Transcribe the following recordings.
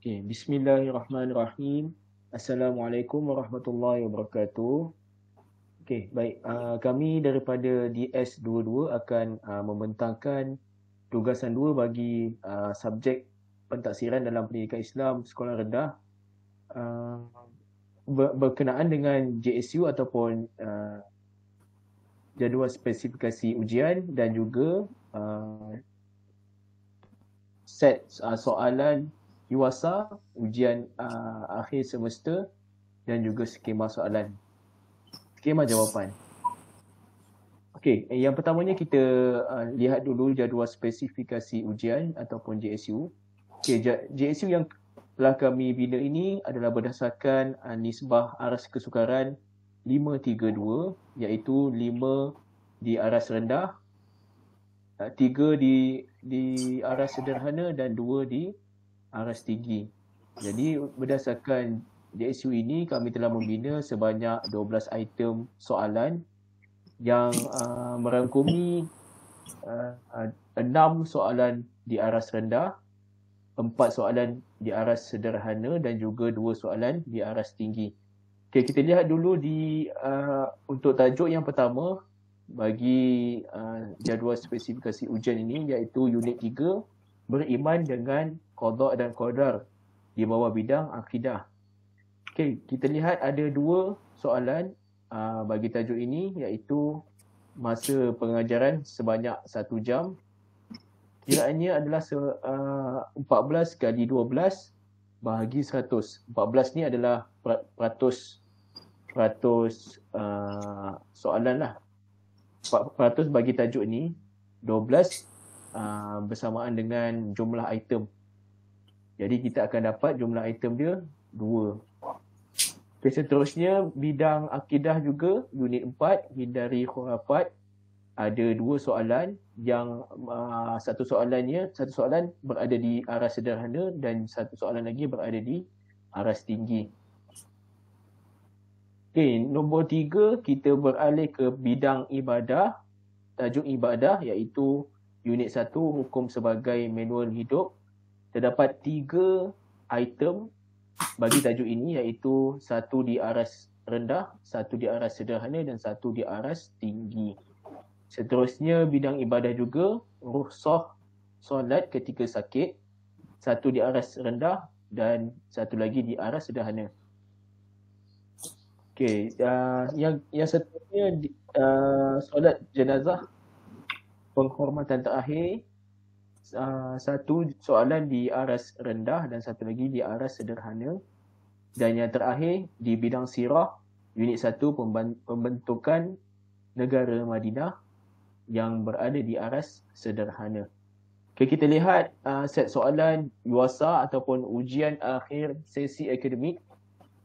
Okay, Bismillahirrahmanirrahim. Assalamualaikum warahmatullahi wabarakatuh. Okay, baik. Kami daripada DS22 akan membentangkan tugasan 2 bagi subjek pentaksiran dalam pendidikan Islam sekolah rendah uh, berkenaan dengan JSU ataupun jadual spesifikasi ujian dan juga set soalan UASA, ujian akhir semester dan juga skema soalan, skema jawapan. Okey, yang pertamanya kita lihat dulu jadual spesifikasi ujian ataupun JSU. Okey, JSU yang telah kami bina ini adalah berdasarkan nisbah aras kesukaran 5-3-2, iaitu 5 di aras rendah, 3 di aras sederhana dan 2 di aras tinggi. Jadi berdasarkan JSU ini kami telah membina sebanyak 12 item soalan yang merangkumi 6 soalan di aras rendah, 4 soalan di aras sederhana dan juga 2 soalan di aras tinggi. Okay, kita lihat dulu untuk tajuk yang pertama bagi jadual spesifikasi ujian ini, iaitu unit 3, beriman dengan qada dan qadar di bawah bidang akidah. Okay, kita lihat ada 2 soalan bagi tajuk ini, iaitu masa pengajaran sebanyak 1 jam. Kiraannya adalah 14 kali 12 bahagi 100. 14 ni adalah peratus soalan lah. 400 bagi tajuk ni, 12 bersamaan dengan jumlah item. Jadi kita akan dapat jumlah item dia 2. Okay, seterusnya bidang akidah juga, unit 4, hindari khurafat. Ada 2 soalan yang satu soalan berada di aras sederhana dan satu soalan lagi berada di aras tinggi. Okay, nombor 3, kita beralih ke bidang ibadah. Tajuk ibadah iaitu unit 1, hukum sebagai manual hidup. Terdapat 3 item bagi tajuk ini, iaitu 1 di aras rendah, 1 di aras sederhana dan 1 di aras tinggi. Seterusnya bidang ibadah juga, rukhsah solat ketika sakit, 1 di aras rendah dan 1 lagi di aras sederhana. Okey, yang seterusnya solat jenazah, penghormatan terakhir, 1 soalan di aras rendah dan 1 lagi di aras sederhana. Dan yang terakhir di bidang sirah, unit 1, pembentukan negara Madinah yang berada di aras sederhana. Okay, kita lihat set soalan UASA ataupun ujian akhir sesi akademik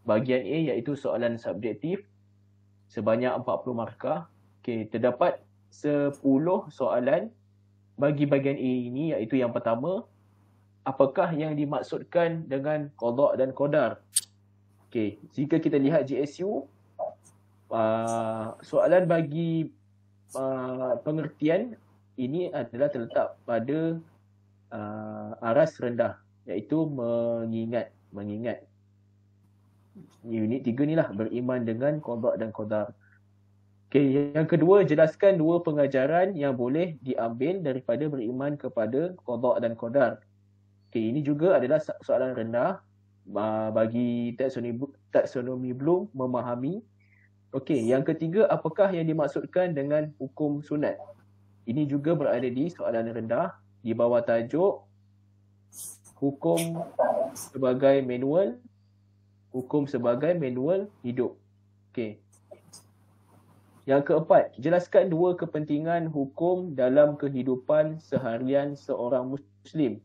bahagian A, iaitu soalan subjektif sebanyak 40 markah. Okay, terdapat 10 soalan bagi bahagian A ini, iaitu yang pertama, apakah yang dimaksudkan dengan qada dan qadar? Okay, jika kita lihat JSU, soalan bagi pengertian ini adalah terletak pada aras rendah, iaitu mengingat. Unit 3 ni lah, beriman dengan qada dan qadar. Okay, yang kedua, jelaskan 2 pengajaran yang boleh diambil daripada beriman kepada qada dan qadar. Okay, ini juga adalah soalan rendah bagi taksonomi Bloom memahami. Okey, yang ketiga, apakah yang dimaksudkan dengan hukum sunat? Ini juga berada di soalan rendah di bawah tajuk hukum sebagai manual hidup. Okey. Yang keempat, jelaskan 2 kepentingan hukum dalam kehidupan seharian seorang Muslim.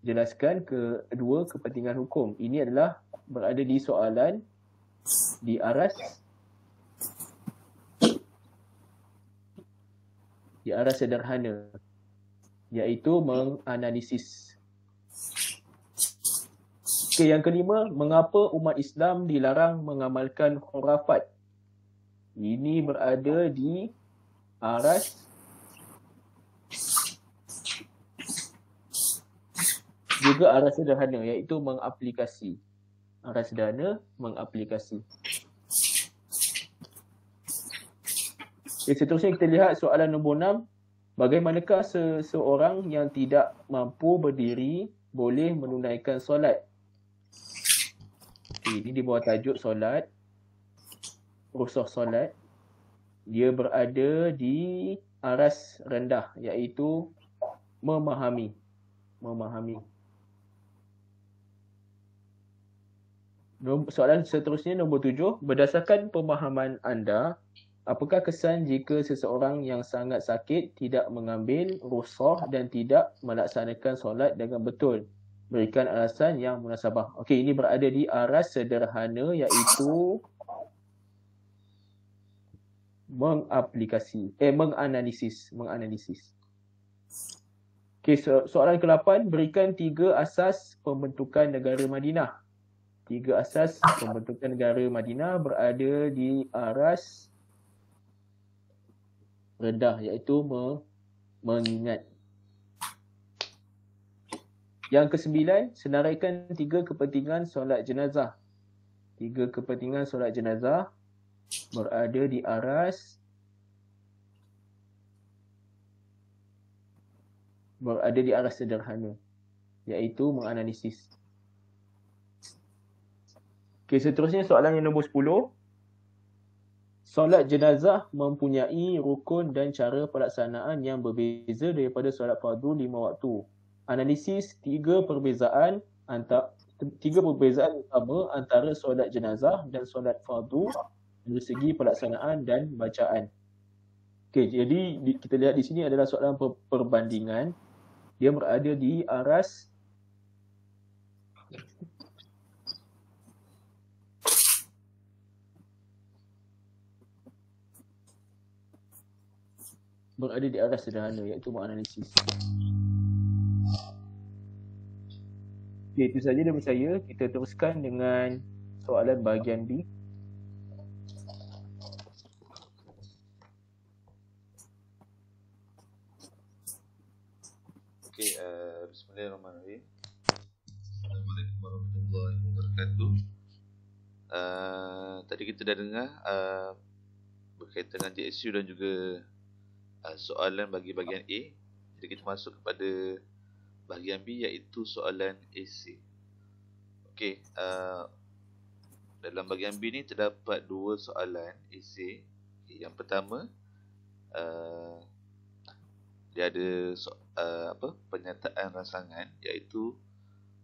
Jelaskan kedua kepentingan hukum. Ini adalah berada di soalan di aras sederhana, iaitu menganalisis. Okay, yang kelima, mengapa umat Islam dilarang mengamalkan khurafat? Ini berada di aras juga arah sederhana iaitu mengaplikasi. Arah sederhana mengaplikasi. Okay, seterusnya kita lihat soalan nombor 6. Bagaimanakah seseorang yang tidak mampu berdiri boleh menunaikan solat? Okay, ini di bawah tajuk solat. Rusuh solat. Dia berada di aras rendah iaitu memahami. Soalan seterusnya nombor 7. Berdasarkan pemahaman anda, apakah kesan jika seseorang yang sangat sakit tidak mengambil rukhsah dan tidak melaksanakan solat dengan betul? Berikan alasan yang munasabah. Okey, ini berada di aras sederhana iaitu menganalisis. Okey, soalan ke-8, berikan 3 asas pembentukan negara Madinah. 3 asas pembentukan negara Madinah berada di aras rendah iaitu mengingat. Yang ke-9, senaraikan 3 kepentingan solat jenazah. 3 kepentingan solat jenazah berada di aras sederhana iaitu menganalisis. Okey, seterusnya soalan yang nombor 10. Solat jenazah mempunyai rukun dan cara pelaksanaan yang berbeza daripada solat fardu 5 waktu. Analisis 3 perbezaan utama antara solat jenazah dan solat fardu dari segi pelaksanaan dan bacaan. Okey, jadi kita lihat di sini adalah soalan perbandingan. Dia berada di aras sederhana iaitu menganalisis. Okey, itu saja dari saya. Kita teruskan dengan soalan bahagian B. Okey, bismillahirrahmanirrahim. Assalamualaikum warahmatullahi wabarakatuh. Tadi kita dah dengar berkaitan dengan JSU dan juga soalan bagi bahagian A. Jadi kita masuk kepada bahagian B iaitu soalan AC. Okey, dalam bahagian B ni terdapat 2 soalan AC. Okay, yang pertama dia ada pernyataan rangsangan iaitu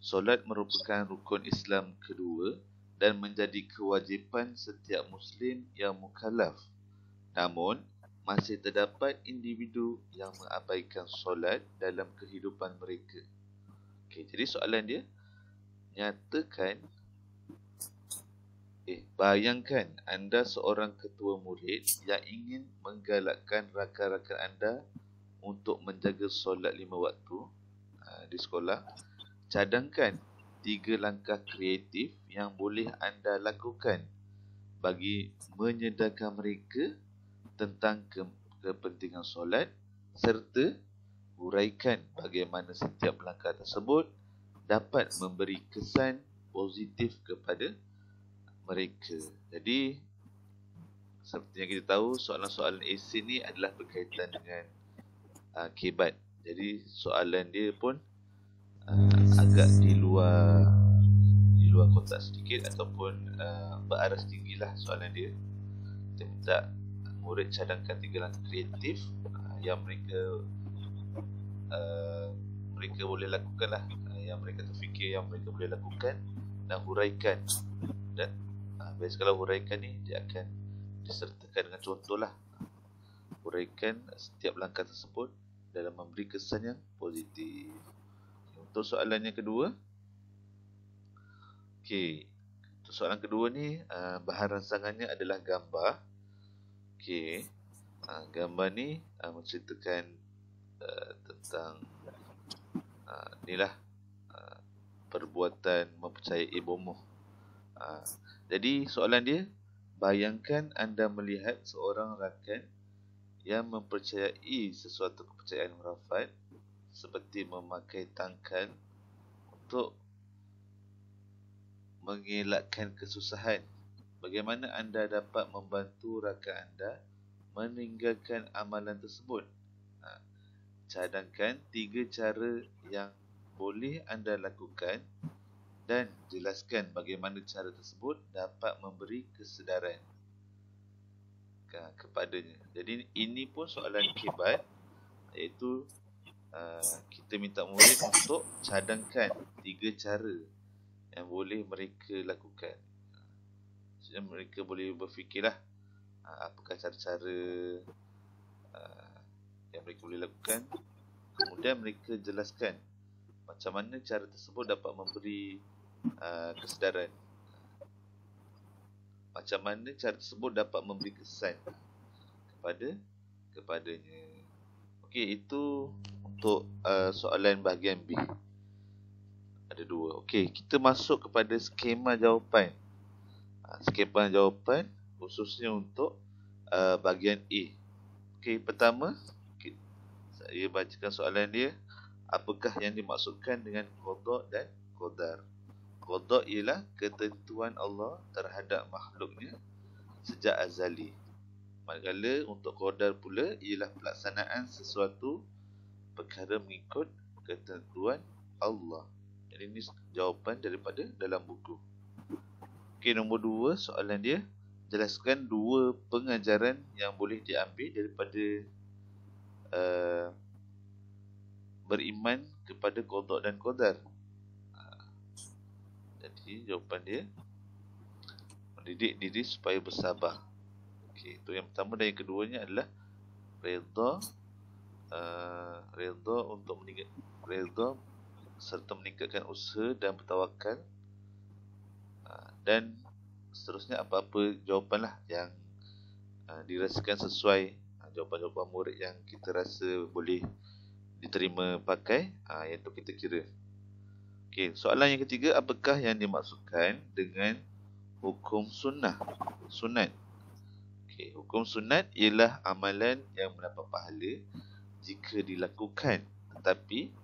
solat merupakan rukun Islam kedua dan menjadi kewajipan setiap Muslim yang mukallaf. Namun, masih terdapat individu yang mengabaikan solat dalam kehidupan mereka. Okey, jadi soalan dia, bayangkan anda seorang ketua murid yang ingin menggalakkan rakan-rakan anda untuk menjaga solat 5 waktu di sekolah. Cadangkan 3 langkah kreatif yang boleh anda lakukan bagi menyedarkan mereka tentang kepentingan solat serta huraikan bagaimana setiap langkah tersebut dapat memberi kesan positif kepada mereka. Jadi seperti yang kita tahu, soalan-soalan AC ni adalah berkaitan dengan kebat. Jadi soalan dia pun agak di luar kotak sedikit ataupun beraras tinggilah soalan dia. Kita minta murid cadangkan 3 langkah kreatif yang mereka boleh lakukan lah, yang mereka terfikir yang mereka boleh lakukan, dan huraikan. Dan biasa kalau huraikan ni dia akan disertakan dengan contoh lah. Huraikan setiap langkah tersebut dalam memberi kesan yang positif. Untuk soalan yang kedua, okey, untuk soalan kedua ni bahan rangsangannya adalah gambar. Okey, gambar ni menceritakan tentang inilah perbuatan mempercayai bomoh. Jadi soalan dia, bayangkan anda melihat seorang rakan yang mempercayai sesuatu kepercayaan khurafat seperti memakai tangkal untuk mengelakkan kesusahan. Bagaimana anda dapat membantu rakan anda meninggalkan amalan tersebut? Cadangkan 3 cara yang boleh anda lakukan dan jelaskan bagaimana cara tersebut dapat memberi kesedaran kepadanya. Jadi ini pun soalan kibat, iaitu kita minta murid untuk cadangkan 3 cara yang boleh mereka lakukan. Maksudnya mereka boleh berfikirlah apakah cara-cara yang mereka boleh lakukan. Kemudian mereka jelaskan macam mana cara tersebut dapat memberi kesedaran. Macam mana cara tersebut dapat memberi kesan kepadanya. Okey, itu untuk soalan bahagian B. Ada 2. Okey, kita masuk kepada skema jawapan. Skema jawapan khususnya untuk bahagian A. Okey, pertama saya bacakan soalan dia. Apakah yang dimaksudkan dengan qada dan qadar? Qada ialah ketentuan Allah terhadap makhluknya sejak azali. Manakala untuk qadar pula ialah pelaksanaan sesuatu perkara mengikut ketentuan Allah. Jadi ini jawapan daripada dalam buku. Okey, nombor 2 soalan dia. Jelaskan 2 pengajaran yang boleh diambil daripada beriman kepada qada dan qadar. Jadi jawapan dia, mendidik diri supaya bersabar. Okey, itu yang pertama, dan yang keduanya adalah redha untuk redha serta meningkatkan usaha dan bertawakal, dan seterusnya apa-apa jawapanlah yang dirasakan sesuai jawapan-jawapan murid yang kita rasa boleh diterima pakai, yang itu kita kira. Okey, soalan yang ketiga, apakah yang dimaksudkan dengan hukum sunat? Okey, hukum sunat ialah amalan yang mendapat pahala jika dilakukan, tetapi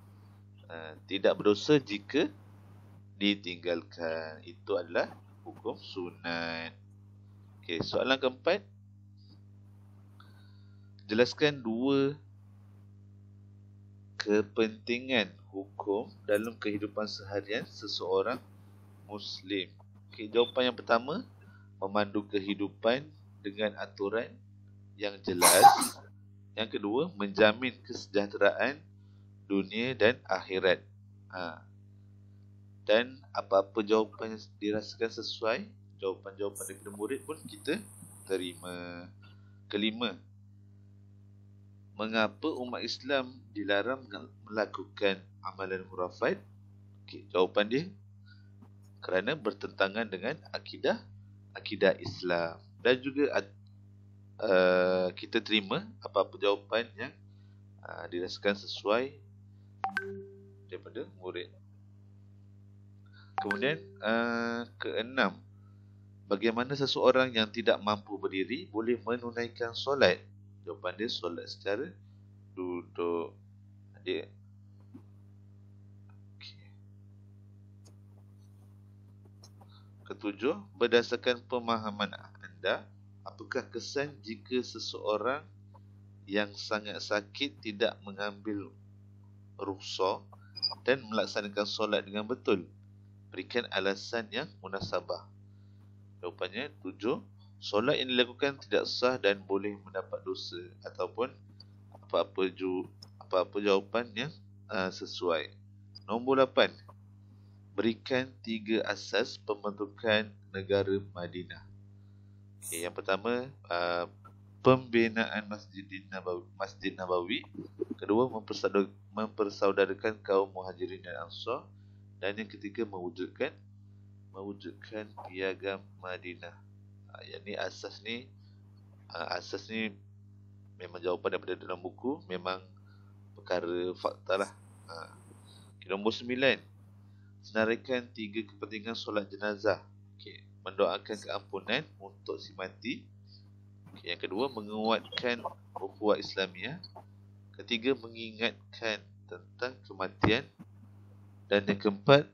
tidak berdosa jika ditinggalkan. Itu adalah hukum sunat. Okey, soalan keempat, jelaskan 2 kepentingan hukum dalam kehidupan seharian seseorang Muslim. Okey, jawapan yang pertama, memandu kehidupan dengan aturan yang jelas. Yang kedua, menjamin kesejahteraan dunia dan akhirat. Dan apa-apa jawapan yang dirasakan sesuai, jawapan-jawapan daripada murid pun kita terima. Kelima, mengapa umat Islam dilarang melakukan amalan khurafat? Okey, jawapan dia, kerana bertentangan dengan akidah Islam. Dan juga kita terima apa-apa jawapan yang dirasakan sesuai daripada murid. Kemudian keenam, bagaimana seseorang yang tidak mampu berdiri boleh menunaikan solat? Jawapan dia, solat secara duduk. Dia ketujuh, berdasarkan pemahaman anda, apakah kesan jika seseorang yang sangat sakit tidak mengambil rukhsah dan melaksanakan solat dengan betul? Berikan alasan yang munasabah. Jawapannya 7, solat yang dilakukan tidak sah dan boleh mendapat dosa, ataupun apa-apa jawapan yang sesuai. Nombor 8, berikan 3 asas pembentukan negara Madinah. Okay, yang pertama, pembinaan Masjid Nabawi. Kedua, mempersaudarakan kaum Muhajirin dan Ansar. Dan yang ketiga, mewujudkan piagam Madinah. Yang ni asas ni memang jawapan daripada dalam buku, memang perkara fakta lah. Okay, nombor 9, senaraikan 3 kepentingan solat jenazah. Okay, mendoakan keampunan untuk si mati. Okay, yang kedua, menguatkan ukhuwah Islamiah. Ketiga, mengingatkan tentang kematian Dan yang keempat,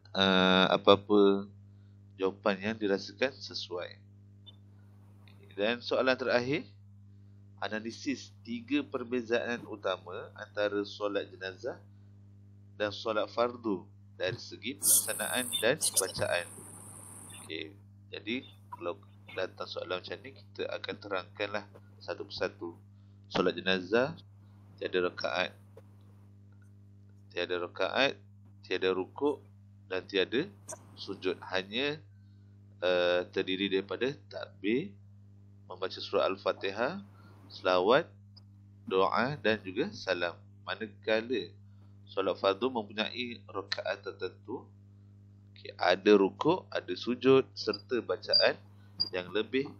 apa-apa jawapan yang dirasakan sesuai. Dan soalan terakhir, analisis 3 perbezaan utama antara solat jenazah dan solat fardu dari segi pelaksanaan dan bacaan. Okey, jadi kalau datang soalan macam ni, kita akan terangkanlah satu persatu. Solat jenazah tiada rakaat, tiada rukuk dan tiada sujud. Hanya terdiri daripada takbir, membaca surah Al-Fatihah, selawat, doa dan juga salam. Manakala solat fardu mempunyai rakaat tertentu, ada rukuk, ada sujud serta bacaan yang lebih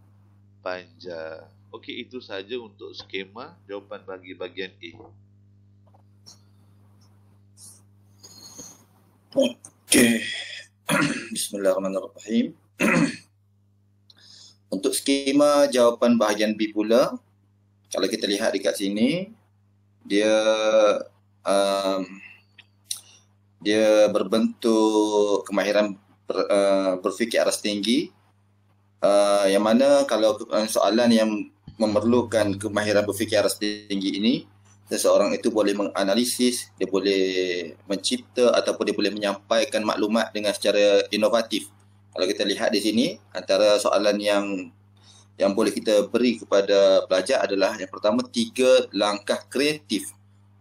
panjang. Okey, itu sahaja untuk skema jawapan bagi bahagian A. Okey. Bismillahirrahmanirrahim. Untuk skema jawapan bahagian B pula, kalau kita lihat dekat sini, dia berbentuk kemahiran berfikir aras tinggi, yang mana kalau soalan yang memerlukan kemahiran berfikir aras tinggi ini, seseorang itu boleh menganalisis, dia boleh mencipta ataupun dia boleh menyampaikan maklumat dengan secara inovatif. Kalau kita lihat di sini, antara soalan yang boleh kita beri kepada pelajar adalah yang pertama, 3 langkah kreatif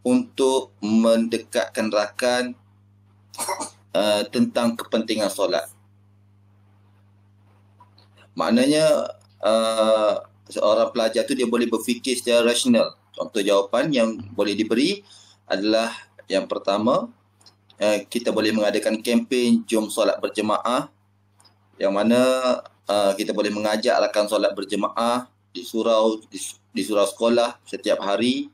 untuk mendekatkan rakan tentang kepentingan solat. Maknanya seorang pelajar tu dia boleh berfikir secara rasional. Contoh jawapan yang boleh diberi adalah yang pertama, kita boleh mengadakan kempen jom solat berjemaah, yang mana kita boleh mengajak rakan solat berjemaah di surau sekolah setiap hari,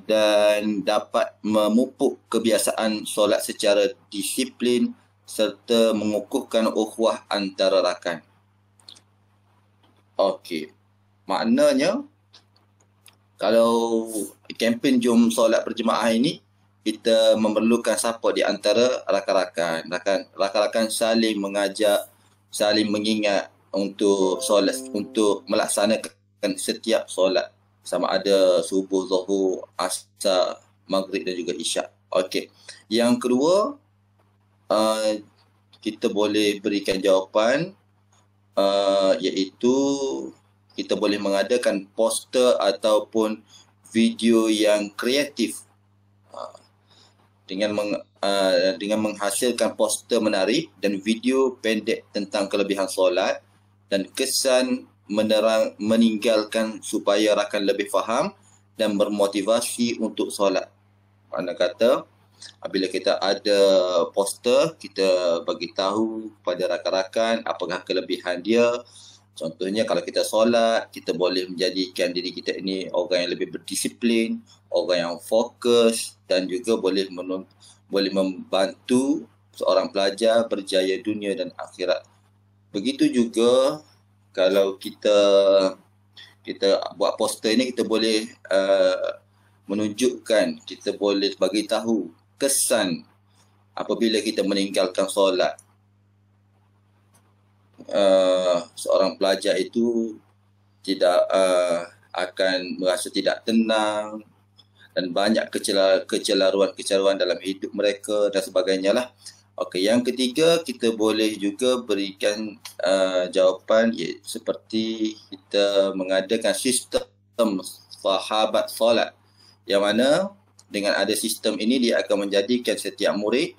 dan dapat memupuk kebiasaan solat secara disiplin serta mengukuhkan ukhuwah antara rakan. Okey, maknanya kalau kempen jom solat berjemaah ini, kita memerlukan support di antara rakan-rakan. Rakan-rakan saling mengajak, saling mengingat untuk solat, untuk melaksanakan setiap solat, sama ada subuh, zuhur, asar, maghrib dan juga isyak. Okey. Yang kedua, kita boleh berikan jawapan, iaitu kita boleh mengadakan poster ataupun video yang kreatif dengan menghasilkan poster menarik dan video pendek tentang kelebihan solat dan kesan meninggalkan supaya rakan lebih faham dan bermotivasi untuk solat. Makna kata, apabila kita ada poster, kita bagi tahu kepada rakan-rakan apakah kelebihan dia. Contohnya kalau kita solat, kita boleh menjadikan diri kita ini orang yang lebih berdisiplin, orang yang fokus dan juga boleh membantu seorang pelajar berjaya dunia dan akhirat. Begitu juga kalau kita buat poster ini, kita boleh menunjukkan, kita boleh bagi tahu kesan apabila kita meninggalkan solat. Seorang pelajar itu tidak akan merasa tidak tenang dan banyak kecelaruan dalam hidup mereka dan sebagainya lah. Okey, yang ketiga, kita boleh juga berikan jawapan seperti kita mengadakan sistem sahabat solat, yang mana dengan ada sistem ini dia akan menjadikan setiap murid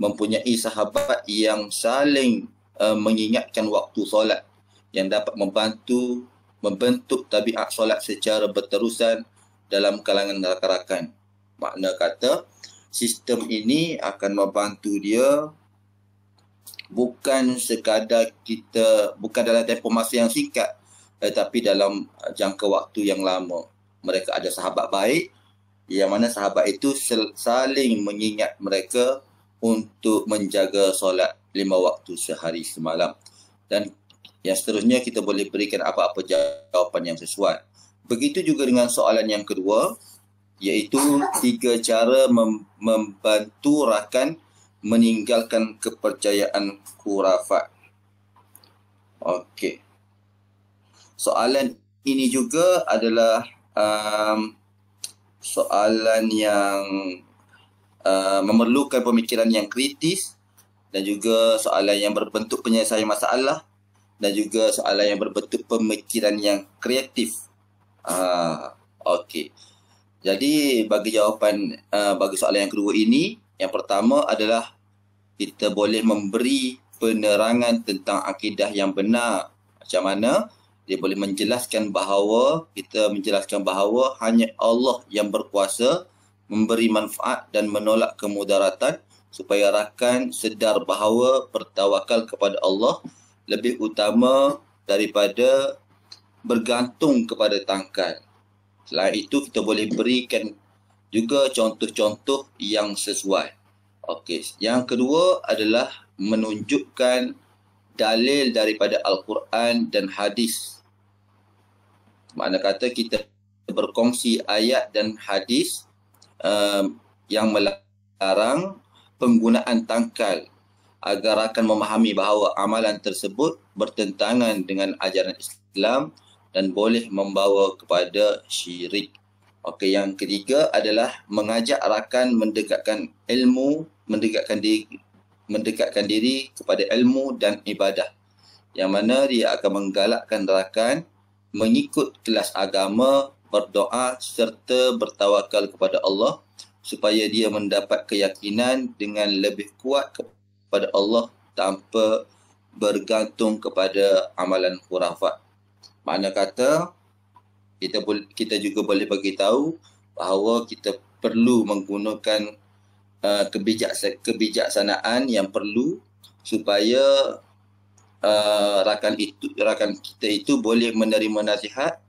mempunyai sahabat yang saling mengingatkan waktu solat, yang dapat membentuk tabiat solat secara berterusan dalam kalangan rakan-rakan. Makna kata, sistem ini akan membantu dia bukan dalam tempoh masa yang singkat, tetapi dalam jangka waktu yang lama. Mereka ada sahabat baik, yang mana sahabat itu saling mengingat mereka untuk menjaga solat 5 waktu sehari semalam. Dan yang seterusnya, kita boleh berikan apa-apa jawapan yang sesuai. Begitu juga dengan soalan yang kedua. iaitu 3 cara membantu rakan meninggalkan kepercayaan khurafat. Okey. Soalan ini juga adalah soalan yang memerlukan pemikiran yang kritis dan juga soalan yang berbentuk penyelesaian masalah dan juga soalan yang berbentuk pemikiran yang kreatif. Okey. Jadi bagi jawapan bagi soalan yang kedua ini, yang pertama adalah kita boleh memberi penerangan tentang akidah yang benar. Macam mana? Dia boleh menjelaskan bahawa hanya Allah yang berkuasa memberi manfaat dan menolak kemudaratan supaya rakan sedar bahawa bertawakal kepada Allah lebih utama daripada bergantung kepada tangkal. Selain itu, kita boleh berikan juga contoh-contoh yang sesuai. Okey, yang kedua adalah menunjukkan dalil daripada Al-Quran dan hadis. Makna kata kita berkongsi ayat dan hadis yang melarang penggunaan tangkal agar akan memahami bahawa amalan tersebut bertentangan dengan ajaran Islam dan boleh membawa kepada syirik. Okey, yang ketiga adalah mengajak rakan mendekatkan diri kepada ilmu dan ibadah. Yang mana dia akan menggalakkan rakan mengikut kelas agama, berdoa serta bertawakal kepada Allah supaya dia mendapat keyakinan dengan lebih kuat kepada Allah tanpa bergantung kepada amalan khurafat. Makna kata kita juga boleh bagi tahu bahawa kita perlu menggunakan kebijaksanaan yang perlu supaya rakan kita itu boleh menerima nasihat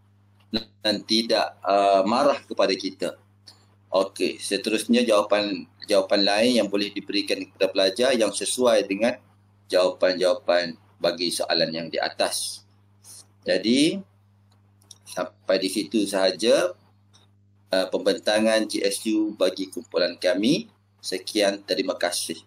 dan tidak marah kepada kita. Okey, seterusnya jawapan lain yang boleh diberikan kepada pelajar yang sesuai dengan jawapan-jawapan bagi soalan yang di atas. Jadi sampai di situ sahaja pembentangan GSU bagi kumpulan kami. Sekian, terima kasih.